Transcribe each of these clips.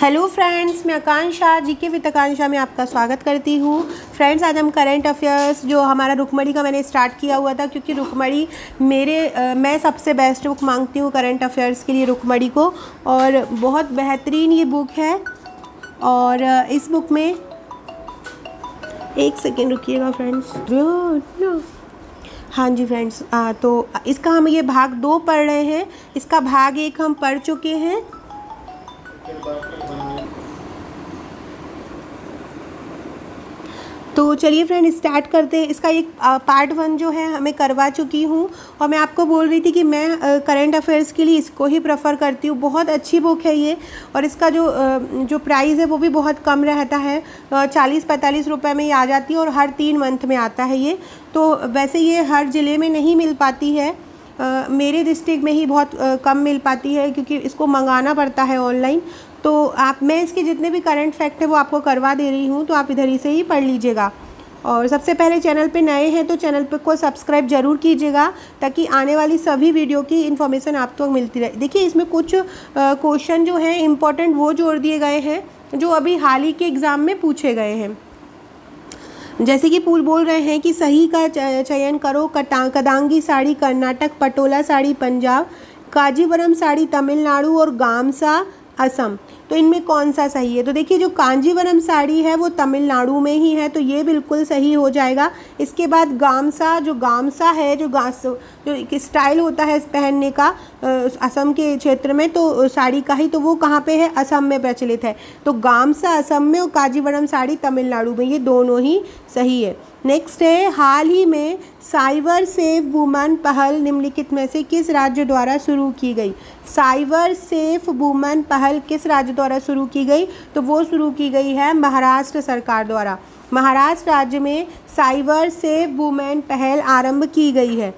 Hello friends, मैं आकांक्षा GK with आकांक्षा में आपका स्वागत करती हूँ। फ्रेंड्स, आज हम करंट अफेयर्स जो हमारा रुकमणी का मैंने स्टार्ट किया हुआ था, क्योंकि रुकमणी मैं सबसे बेस्ट बुक मांगती हूँ करंट अफेयर्स के लिए रुकमणी को, और बहुत बेहतरीन ये बुक है। और इस बुक में एक सेकेंड रुकिएगा फ्रेंड्स। हाँ जी फ्रेंड्स, तो इसका हम ये भाग 2 पढ़ रहे हैं। इसका भाग 1 हम पढ़ चुके हैं। तो चलिए फ्रेंड स्टार्ट करते हैं। इसका एक पार्ट 1 जो है हमें करवा चुकी हूँ, और मैं आपको बोल रही थी कि मैं करंट अफेयर्स के लिए इसको ही प्रेफर करती हूँ। बहुत अच्छी बुक है ये, और इसका जो प्राइस है वो भी बहुत कम रहता है। 40-45 रुपये में ये आ जाती है, और हर 3 मंथ में आता है ये। तो वैसे ये हर ज़िले में नहीं मिल पाती है, मेरे डिस्ट्रिक्ट में ही बहुत कम मिल पाती है, क्योंकि इसको मंगाना पड़ता है ऑनलाइन। तो मैं इसके जितने भी करंट फैक्ट है वो आपको करवा दे रही हूँ, तो आप इधर ही से ही पढ़ लीजिएगा। और सबसे पहले चैनल पे नए हैं तो चैनल पे को सब्सक्राइब ज़रूर कीजिएगा, ताकि आने वाली सभी वीडियो की इन्फॉर्मेशन आप तक मिलती रहे। देखिए, इसमें कुछ क्वेश्चन जो हैं इम्पोर्टेंट वो जोड़ दिए गए हैं, जो अभी हाल ही के एग्ज़ाम में पूछे गए हैं। जैसे कि बोल रहे हैं कि सही का चयन करो। कदांगी साड़ी कर्नाटक, पटोला साड़ी पंजाब, कांजीवरम साड़ी तमिलनाडु और गामसा असम। तो इनमें कौन सा सही है? तो देखिए, जो कांजीवरम साड़ी है वो तमिलनाडु में ही है, तो ये बिल्कुल सही हो जाएगा। इसके बाद गामसा है, जो एक स्टाइल होता है पहनने का असम के क्षेत्र में, तो साड़ी का ही, तो वो कहाँ पे है? असम में प्रचलित है। तो गामसा असम में और कांजीवरम साड़ी तमिलनाडु में, ये दोनों ही सही है। नेक्स्ट है, हाल ही में साइबर सेफ वुमन पहल निम्नलिखित में से किस राज्य द्वारा शुरू की गई? साइबर सेफ वुमन पहल किस राज्य द्वारा शुरू की गई? तो वो शुरू की गई है महाराष्ट्र सरकार द्वारा। महाराष्ट्र राज्य में साइबर सेफ वुमेन पहल आरंभ की गई है।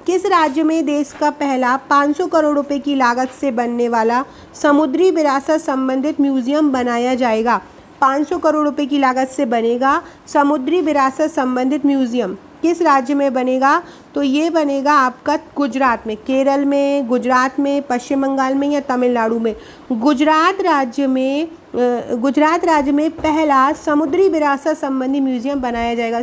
किस राज्य में देश का पहला 500 करोड़ रुपए की लागत से बनने वाला समुद्री विरासत संबंधित म्यूजियम बनाया जाएगा? 500 करोड़ रुपए की लागत से बनेगा समुद्री विरासत संबंधित म्यूजियम। किस राज्य में बनेगा? तो ये बनेगा आपका गुजरात में, केरल में, गुजरात में, पश्चिम बंगाल में या तमिलनाडु में। गुजरात राज्य में पहला समुद्री विरासत संबंधी म्यूजियम बनाया जाएगा।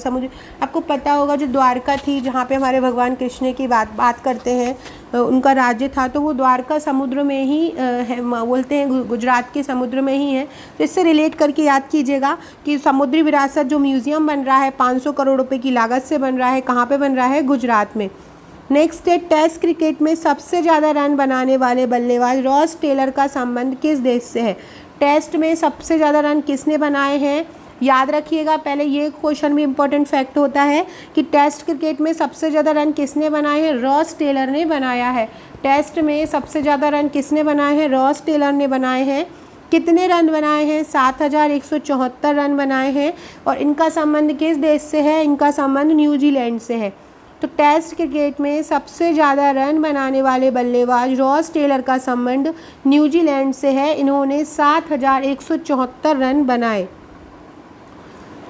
आपको पता होगा, जो द्वारका थी, जहाँ पे हमारे भगवान कृष्ण की बात करते हैं, उनका राज्य था, तो वो द्वारका समुद्र में ही है, बोलते हैं गुजरात के समुद्र में ही है। तो इससे रिलेट करके याद कीजिएगा कि समुद्री विरासत जो म्यूजियम बन रहा है 500 करोड़ रुपए की लागत से बन रहा है, कहाँ पे बन रहा है? गुजरात में। नेक्स्ट है, टेस्ट क्रिकेट में सबसे ज़्यादा रन बनाने वाले बल्लेबाज रॉस टेलर का संबंध किस देश से है? टेस्ट में सबसे ज़्यादा रन किसने बनाए हैं? याद रखिएगा, पहले ये क्वेश्चन भी इम्पोर्टेंट फैक्ट होता है कि टेस्ट क्रिकेट में सबसे ज़्यादा रन किसने बनाए हैं? रॉस टेलर ने बनाया है। टेस्ट में सबसे ज़्यादा रन किसने बनाए हैं? रॉस टेलर ने बनाए हैं। कितने रन बनाए हैं? 7174 रन बनाए हैं। और इनका संबंध किस देश से है? इनका संबंध न्यूजीलैंड से है। तो टेस्ट क्रिकेट में सबसे ज़्यादा रन बनाने वाले बल्लेबाज रॉस टेलर का संबंध न्यूजीलैंड से है। इन्होंने 7174 रन बनाए।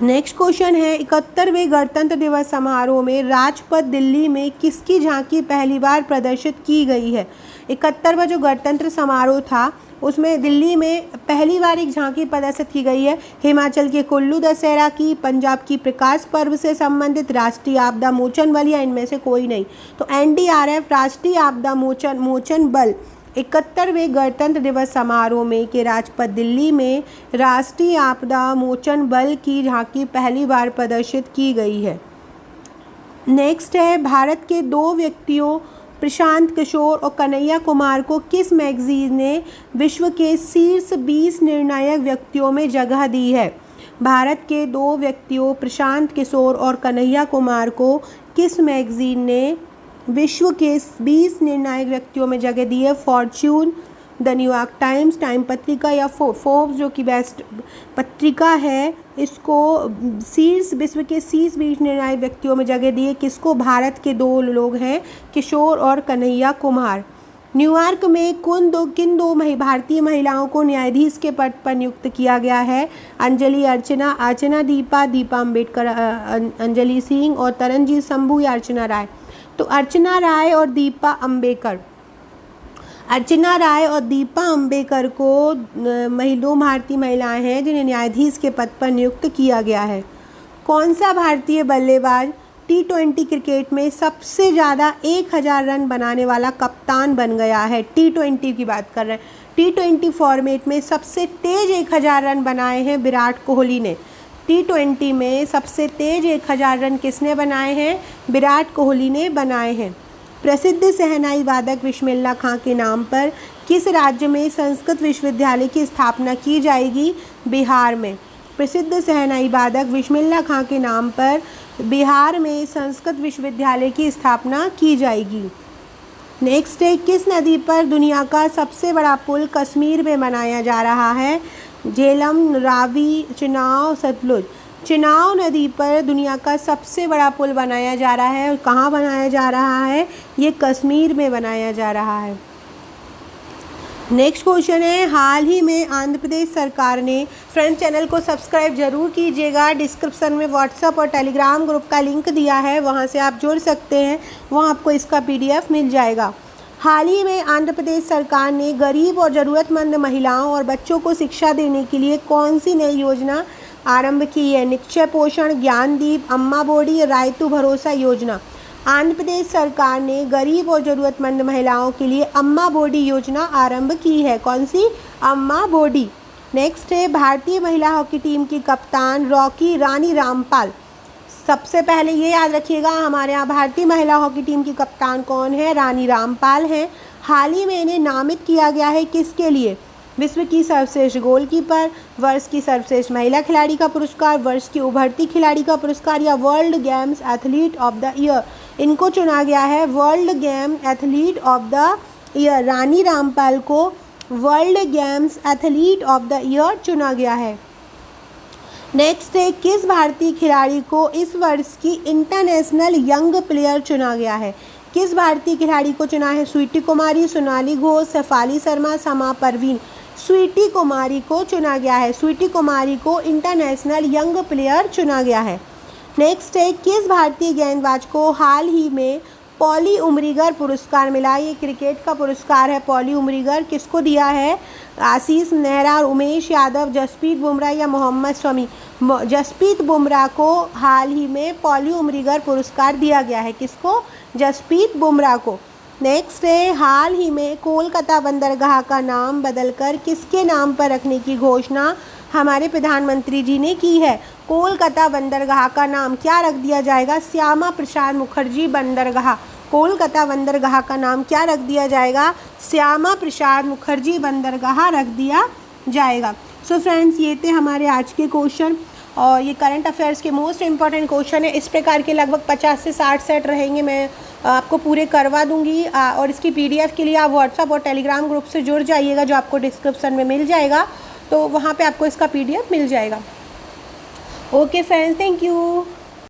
नेक्स्ट क्वेश्चन है, 71वें गणतंत्र दिवस समारोह में राजपथ दिल्ली में किसकी झांकी पहली बार प्रदर्शित की गई है? 71वां जो गणतंत्र समारोह था, उसमें दिल्ली में पहली बार एक झांकी प्रदर्शित की गई है। हिमाचल के कुल्लू दशहरा की, पंजाब की प्रकाश पर्व से संबंधित, राष्ट्रीय आपदा मोचन बल, या इनमें से कोई नहीं? तो एनडीआरएफ, राष्ट्रीय आपदा मोचन बल, 71वें गणतंत्र दिवस समारोह में के राजपथ दिल्ली में राष्ट्रीय आपदा मोचन बल की झांकी पहली बार प्रदर्शित की गई है। नेक्स्ट है, भारत के 2 व्यक्तियों प्रशांत किशोर और कन्हैया कुमार को किस मैगजीन ने विश्व के शीर्ष 20 निर्णायक व्यक्तियों में जगह दी है? भारत के 2 व्यक्तियों प्रशांत किशोर और कन्हैया कुमार को किस मैगजीन ने विश्व के 20 निर्णायक व्यक्तियों में जगह दी है? Fortune, the New York times, time पत्रिका या फोर्ब्स जो कि बेस्ट पत्रिका है, इसको विश्व के 20 निर्णायक व्यक्तियों में जगह दी है। किसको? भारत के 2 लोग हैं, किशोर और कन्हैया कुमार। न्यूयॉर्क में किन दो भारतीय महिलाओं को न्यायाधीश के पद पर नियुक्त किया गया है? अंजलि अर्चना दीपा अम्बेडकर, अंजलि सिंह और तरनजीत शंभू या अर्चना राय? तो अर्चना राय और दीपा अम्बेडकर। अर्चना राय और दीपा अंबेकर को दो भारतीय महिलाएं हैं जिन्हें न्यायाधीश के पद पर नियुक्त किया गया है। कौन सा भारतीय बल्लेबाज T20 क्रिकेट में सबसे ज़्यादा 1000 रन बनाने वाला कप्तान बन गया है? T20 की बात कर रहे हैं। T20 फॉर्मेट में सबसे तेज 1000 रन बनाए हैं विराट कोहली ने। T20 में सबसे तेज 1000 रन किसने बनाए हैं? विराट कोहली ने बनाए हैं। प्रसिद्ध शहनाई वादक बिस्मिल्लाह खां के नाम पर किस राज्य में संस्कृत विश्वविद्यालय की स्थापना की जाएगी? बिहार में। प्रसिद्ध शहनाई वादक बिस्मिल्लाह खां के नाम पर बिहार में संस्कृत विश्वविद्यालय की स्थापना की जाएगी। नेक्स्ट है, किस नदी पर दुनिया का सबसे बड़ा पुल कश्मीर में बनाया जा रहा है? झेलम, रावी, चेनाब, सतलुज। चेनाब नदी पर दुनिया का सबसे बड़ा पुल बनाया जा रहा है। और कहाँ बनाया जा रहा है? ये कश्मीर में बनाया जा रहा है। नेक्स्ट क्वेश्चन है, हाल ही में आंध्र प्रदेश सरकार ने, फ्रेंड चैनल को सब्सक्राइब जरूर कीजिएगा, डिस्क्रिप्शन में व्हाट्सएप और टेलीग्राम ग्रुप का लिंक दिया है, वहाँ से आप जुड़ सकते हैं, वहाँ आपको इसका PDF मिल जाएगा। हाल ही में आंध्र प्रदेश सरकार ने गरीब और ज़रूरतमंद महिलाओं और बच्चों को शिक्षा देने के लिए कौन सी नई योजना आरंभ की है? निश्चय पोषण, ज्ञानदीप, अम्मा बोडी, रायतू भरोसा योजना। आंध्र प्रदेश सरकार ने गरीब और ज़रूरतमंद महिलाओं के लिए अम्मा बोडी योजना आरंभ की है। कौन सी? अम्मा बोडी। नेक्स्ट है, भारतीय महिला हॉकी टीम की कप्तान रॉकी रानी रामपाल। सबसे पहले ये याद रखिएगा, हमारे यहाँ भारतीय महिला हॉकी टीम की कप्तान कौन है? रानी रामपाल हैं। हाल ही में इन्हें नामित किया गया है किसके लिए? विश्व की सर्वश्रेष्ठ गोलकीपर, वर्ष की सर्वश्रेष्ठ महिला खिलाड़ी का पुरस्कार, वर्ष की उभरती खिलाड़ी का पुरस्कार या world games athlete of the year. इनको चुना गया है world game athlete of the year. Rani Rampal को world games athlete of the year चुना गया है। नेक्स्ट है, किस भारतीय खिलाड़ी को इस वर्ष की इंटरनेशनल यंग प्लेयर चुना गया है? किस भारतीय खिलाड़ी को चुना है? स्वीटी कुमारी, सोनाली घोष, शेफाली शर्मा, समा परवीन। स्वीटी कुमारी को चुना गया है। स्वीटी कुमारी को इंटरनेशनल यंग प्लेयर चुना गया है। नेक्स्ट है, किस भारतीय गेंदबाज को हाल ही में पॉली उमरीगर पुरस्कार मिला? ये क्रिकेट का पुरस्कार है। पॉली उमरीगर किसको दिया है? आशीष नेहरा, उमेश यादव, जसप्रीत बुमराह या मोहम्मद शमी। जसप्रीत बुमराह को हाल ही में पॉली उमरीगर पुरस्कार दिया गया है। किसको? जसप्रीत बुमराह को। नेक्स्ट है, हाल ही में कोलकाता बंदरगाह का नाम बदलकर किसके नाम पर रखने की घोषणा हमारे प्रधानमंत्री जी ने की है? कोलकाता बंदरगाह का नाम क्या रख दिया जाएगा? श्यामा प्रसाद मुखर्जी बंदरगाह। कोलकाता बंदरगाह का नाम क्या रख दिया जाएगा? श्यामा प्रसाद मुखर्जी बंदरगाह रख दिया जाएगा। सो फ्रेंड्स, ये थे हमारे आज के क्वेश्चन और ये करंट अफेयर्स के मोस्ट इम्पॉर्टेंट क्वेश्चन है। इस प्रकार के लगभग 50 से 60 सेट रहेंगे, मैं आपको पूरे करवा दूंगी। और इसकी PDF के लिए आप व्हाट्सएप और टेलीग्राम ग्रुप से जुड़ जाइएगा, जो आपको डिस्क्रिप्शन में मिल जाएगा, तो वहाँ पे आपको इसका PDF मिल जाएगा। Okay friends, thank you.